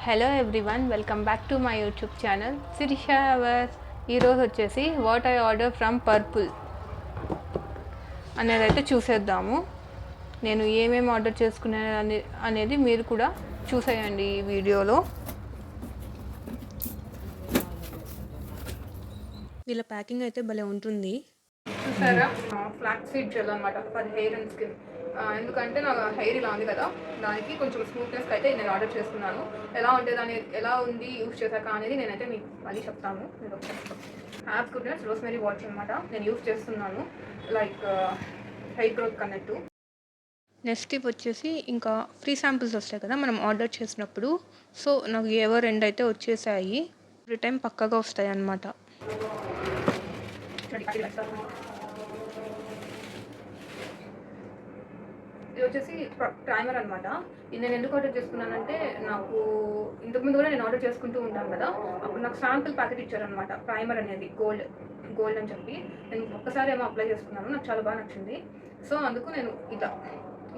Hello everyone, welcome back to my YouTube channel Shirisha hours. ఈరోజు వచ్చేసి what I order from purple అనేది అయితే చూసేద్దాము. నేను ఏమేమి ఆర్డర్ చేసుకున్నాను అనేది మీరు కూడా చూసేయండి ఈ వీడియోలో. వీళ్ళ ప్యాకింగ్ అయితే భలే ఉంటుంది. చూసారా, ఫ్లాక్స్ సీడ్ జెల్ అనమాట ఫర్ హెయిర్ అండ్ స్కిన్. ఎందుకంటే నాకు హెయిర్ ఇలా ఉంది కదా, దానికి కొంచెం స్మూత్నెస్కి అయితే నేను ఆర్డర్ చేస్తున్నాను. ఎలా ఉంటుంది అనేది, ఎలా ఉంది యూస్ చేశాక అనేది నేనైతే మీకు మళ్ళీ చెప్తాను. మీరు యాప్ గుడ్నెస్ రోస్మెరీ వాటర్ అనమాట నేను యూస్ చేస్తున్నాను, లైక్ హెయిర్ గ్రోత్ కన్నట్టు. నెక్స్ట్ టిప్ వచ్చేసి ఇంకా ఫ్రీ శాంపిల్స్ వస్తాయి కదా మనం ఆర్డర్ చేసినప్పుడు. సో నాకు ఏవో 2 అయితే వచ్చేసాయి. ఎవ్రీ టైం పక్కగా వస్తాయి అన్నమాట. ఇది వచ్చేసి ప్రైమర్ అనమాట. ఇది నేను ఎందుకు ఆర్డర్ చేసుకున్నానంటే, నాకు ఇంతకుముందు కూడా నేను ఆర్డర్ చేసుకుంటూ ఉంటాను కదా, అప్పుడు నాకు శాంపుల్ ప్యాకెట్ ఇచ్చారనమాట ప్రైమర్ అనేది, గోల్డ్ అని చెప్పి. నేను ఒక్కసారి ఏమో అప్లై చేసుకున్నాను, నాకు చాలా బాగా నచ్చింది. సో అందుకు నేను ఇలా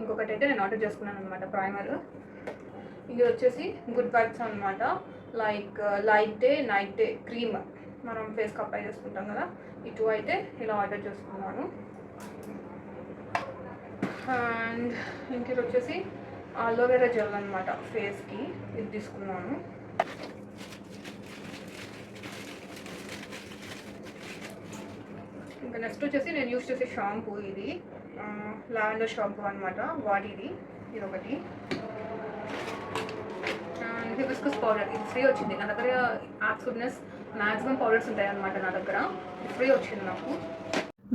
ఇంకొకటి అయితే నేను ఆర్డర్ చేసుకున్నాను అనమాట ప్రైమర్. ఇది వచ్చేసి గుడ్ వైబ్స్ అనమాట, like light day night day cream మనం ఫేస్కి అప్లై చేసుకుంటాం కదా, ఇటు అయితే ఇలా ఆర్డర్ చేసుకున్నాను. అండ్ ఇంకోటి వచ్చేసి అలోవెరా జెల్ అనమాట ఫేస్కి, ఇది తీసుకున్నాను. ఇంకా నెక్స్ట్ వచ్చేసి నేను యూస్ చేసే షాంపూ, ఇది లావెండర్ షాంపూ అనమాట, వాడిది ఇది ఒకటి. అండ్ హిబిస్కస్ పౌడర్, ఇది ఫ్రీ వచ్చింది నా దగ్గర. యాప్స్ గుడ్నెస్ మ్యాక్సిమం పౌడర్స్ ఉంటాయి అనమాట నా దగ్గర, ఇది ఫ్రీ వచ్చింది నాకు.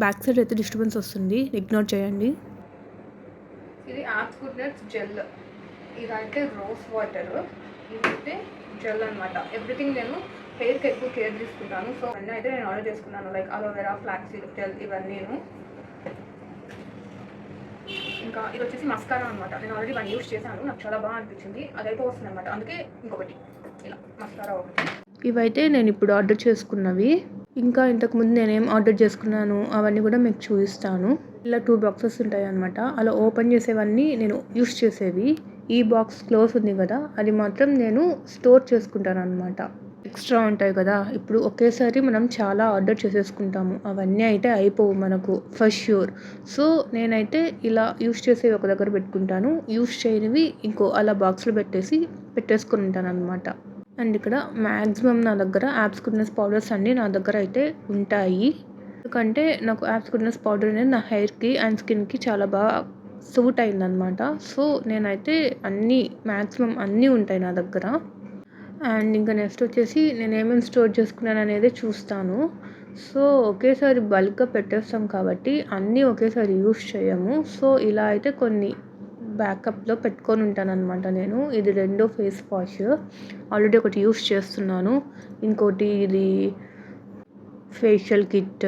బ్యాక్ సైడ్ అయితే డిస్టర్బెన్స్ వస్తుంది, ఇగ్నోర్ చేయండి. ఇది యాప్స్ గుడ్నెస్ జెల్, ఇదైతే రోజ్ వాటర్, ఇదైతే జెల్ అనమాట. ఎవ్రీథింగ్ నేను హెయిర్కి ఎక్కువ కేర్ తీసుకుంటాను. సో అన్నీ అయితే నేను ఆర్డర్ చేసుకున్నాను, like aloe vera, flax seed gel, ఇవన్నీ. ఇంకా ఇది వచ్చేసి మస్కారా అనమాట. నేను ఆల్రెడీ 1 యూస్ చేశాను, నాకు చాలా బాగా అనిపించింది. అదైతే వస్తుంది అనమాట, అందుకే ఇంకొకటి ఇలా మస్కారా ఒకటి. ఇవైతే నేను ఇప్పుడు ఆర్డర్ చేసుకున్నవి. ఇంకా ఇంతకుముందు నేనేం ఆర్డర్ చేసుకున్నాను అవన్నీ కూడా మీకు చూపిస్తాను. ఇలా 2 బాక్సెస్ ఉంటాయి అనమాట, అలా ఓపెన్ చేసేవన్నీ నేను యూస్ చేసేవి. ఈ బాక్స్ క్లోజ్ ఉంది కదా, అది మాత్రం నేను స్టోర్ చేసుకుంటాను అనమాట. ఎక్స్ట్రా ఉంటాయి కదా, ఇప్పుడు ఒకేసారి మనం చాలా ఆర్డర్ చేసేసుకుంటాము, అవన్నీ అయితే అయిపోవు మనకు ఫర్ ష్యూర్. సో నేనైతే ఇలా యూస్ చేసేవి ఒక దగ్గర పెట్టుకుంటాను, యూస్ చేయనివి ఇంకో అలా బాక్స్లో పెట్టేసుకుని ఉంటాను అనమాట. అండ్ ఇక్కడ మ్యాక్సిమం నా దగ్గర యాప్స్ గుడ్నెస్ పౌడర్స్ అన్నీ నా దగ్గర అయితే ఉంటాయి. ఎందుకంటే నాకు యాప్స్ గుడ్నెస్ పౌడర్ అనేది నా హెయిర్కి అండ్ స్కిన్కి చాలా బాగా సూట్ అయిందనమాట. సో నేనైతే మ్యాక్సిమం అన్నీ ఉంటాయి నా దగ్గర. అండ్ ఇంకా నెక్స్ట్ వచ్చేసి నేను ఏమేమి స్టోర్ చేసుకున్నాను అనేది చూస్తాను. సో ఒకేసారి బల్క్గా పెట్టేస్తాం కాబట్టి అన్నీ ఒకేసారి యూస్ చేయము. సో ఇలా అయితే కొన్ని బ్యాకప్లో పెట్టుకొని ఉంటాను అనమాట నేను. ఇది 2వ ఫేస్ వాష్, ఆల్రెడీ ఒకటి యూస్ చేస్తున్నాను. ఇంకోటి ఇది ఫేషియల్ కిట్,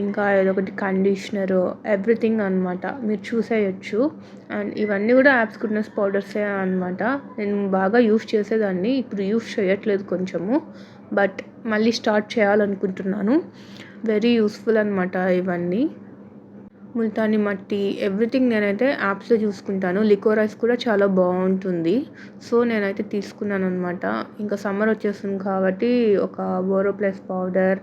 ఇంకా ఏదొకటి కండిషనర్, ఎవ్రీథింగ్ అనమాట, మీరు చూసేయచ్చు. అండ్ ఇవన్నీ కూడా యాప్స్ గుడ్నెస్ పౌడర్సే అనమాట. నేను బాగా యూస్ చేసేదాన్ని, ఇప్పుడు యూస్ చేయట్లేదు కొంచెము, బట్ మళ్ళీ స్టార్ట్ చేయాలనుకుంటున్నాను. వెరీ యూస్ఫుల్ అనమాట ఇవన్నీ. ముల్తానీ మట్టి, ఎవ్రీథింగ్ నేనైతే యాప్స్లో చూసుకుంటాను. లికోరైస్ కూడా చాలా బాగుంటుంది, సో నేనైతే తీసుకున్నాను అనమాట. ఇంకా సమ్మర్ వచ్చేస్తుంది కాబట్టి ఒక బోరోప్లస్ పౌడర్,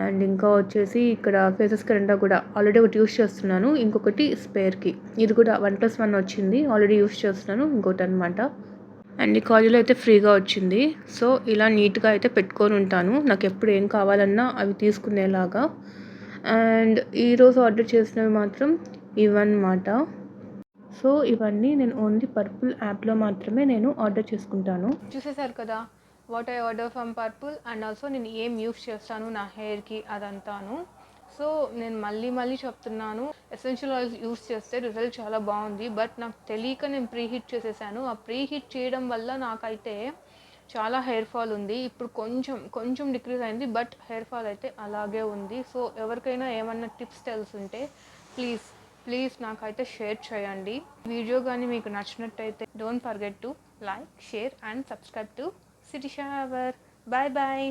అండ్ ఇంకా వచ్చేసి ఇక్కడ ఫేసెస్ కరెంటా కూడా ఆల్రెడీ ఒకటి యూస్ చేస్తున్నాను, ఇంకొకటి స్పేర్కి. ఇది కూడా 1+1 వచ్చింది, ఆల్రెడీ యూస్ చేస్తున్నాను ఇంకోటి అనమాట. అండ్ ఈ కాలేజ్లో అయితే ఫ్రీగా వచ్చింది. సో ఇలా నీట్గా అయితే పెట్టుకొని ఉంటాను, నాకు ఎప్పుడు ఏం కావాలన్నా అవి తీసుకునేలాగా. అండ్ ఈరోజు ఆర్డర్ చేసినవి మాత్రం ఇవన్నమాట. సో ఇవన్నీ నేను ఓన్లీ పర్పుల్ యాప్లో మాత్రమే నేను ఆర్డర్ చేసుకుంటాను. చూసేసారు కదా what I order from purple. And also నేను ఏం యూస్ చేస్తాను నా హెయిర్కి అదంతాను. సో నేను మళ్ళీ చెప్తున్నాను, ఎసెన్షియల్ ఆయిల్స్ యూస్ చేస్తే రిజల్ట్ చాలా బాగుంది. బట్ నాకు తెలియక నేను ప్రీహీట్ చేసేసాను. ఆ ప్రీహీట్ చేయడం వల్ల నాకైతే చాలా హెయిర్ ఫాల్ ఉంది. ఇప్పుడు కొంచెం డిక్రీజ్ అయింది, బట్ హెయిర్ ఫాల్ అయితే అలాగే ఉంది. సో ఎవరికైనా ఏమన్నా టిప్స్ తెలుసుంటే ప్లీజ్ నాకైతే షేర్ చేయండి. వీడియో కానీ మీకు నచ్చినట్టయితే don't forget to like, share and subscribe to Shirisha hour. Bye.